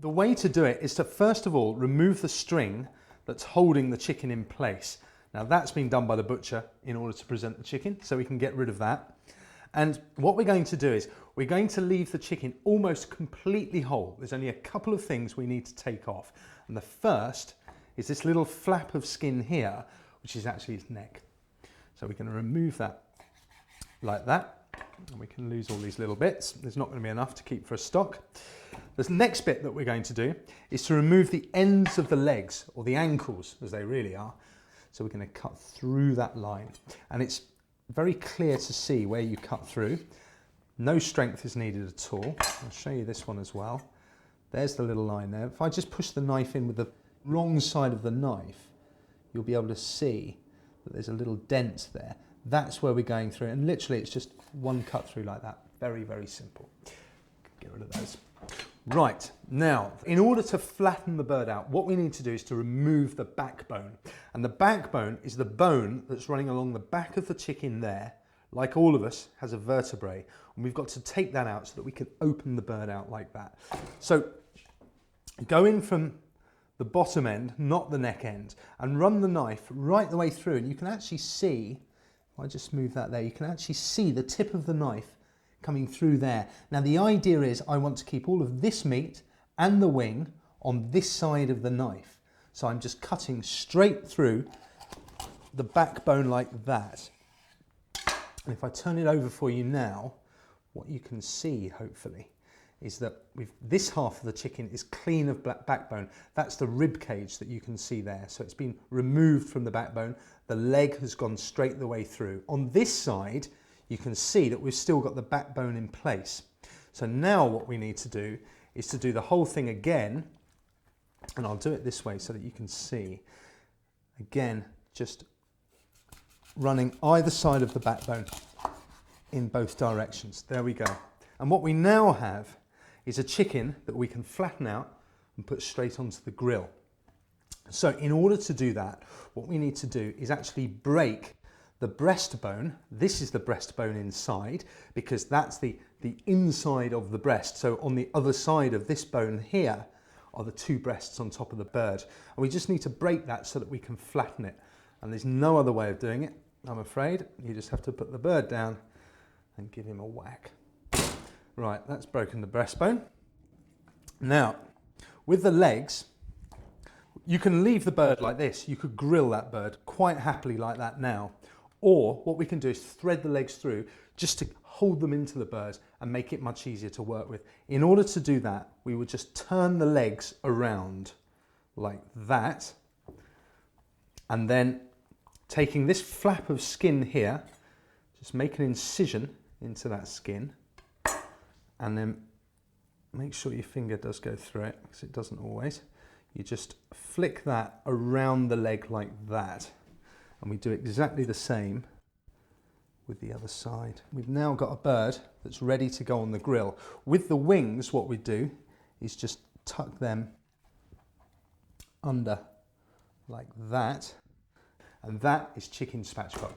The way to do it is to first of all remove the string that's holding the chicken in place. Now that's been done by the butcher in order to present the chicken, so we can get rid of that. And what we're going to do is we're going to leave the chicken almost completely whole. There's only a couple of things we need to take off. And the first is this little flap of skin here, which is actually his neck. So we're going to remove that like that. And we can lose all these little bits. There's not going to be enough to keep for a stock. The next bit that we're going to do is to remove the ends of the legs, or the ankles as they really are. So we're going to cut through that line. And it's very clear to see where you cut through. No strength is needed at all. I'll show you this one as well. There's the little line there. If I just push the knife in with the wrong side of the knife, you'll be able to see that there's a little dent there. That's where we're going through, and literally it's just one cut through like that. Very, very simple. Get rid of those. Right, now, in order to flatten the bird out, what we need to do is to remove the backbone. And the backbone is the bone that's running along the back of the chicken there, like all of us, has a vertebrae. And we've got to take that out so that we can open the bird out like that. So go in from the bottom end, not the neck end, and run the knife right the way through, and you can actually see, if I just move that there, you can actually see the tip of the knife coming through there. Now the idea is I want to keep all of this meat and the wing on this side of the knife. So I'm just cutting straight through the backbone like that. And if I turn it over for you now, what you can see, hopefully, is that this half of the chicken is clean of backbone. That's the rib cage that you can see there. So it's been removed from the backbone. The leg has gone straight the way through. On this side, you can see that we've still got the backbone in place. So now what we need to do is to do the whole thing again, and I'll do it this way so that you can see. Again, just running either side of the backbone in both directions. There we go. And what we now have is a chicken that we can flatten out and put straight onto the grill. So in order to do that, what we need to do is actually break the breastbone. This is the breastbone inside, because that's the inside of the breast. So on the other side of this bone here are the two breasts on top of the bird. And we just need to break that so that we can flatten it. And there's no other way of doing it, I'm afraid. You just have to put the bird down and give him a whack. Right, that's broken the breastbone. Now, with the legs, you can leave the bird like this. You could grill that bird quite happily like that now. Or what we can do is thread the legs through just to hold them into the bird and make it much easier to work with. In order to do that, we would just turn the legs around like that. And then taking this flap of skin here, just make an incision into that skin. And then make sure your finger does go through it, because it doesn't always. You just flick that around the leg like that. And we do exactly the same with the other side. We've now got a bird that's ready to go on the grill. With the wings, what we do is just tuck them under like that. And that is chicken spatchcock.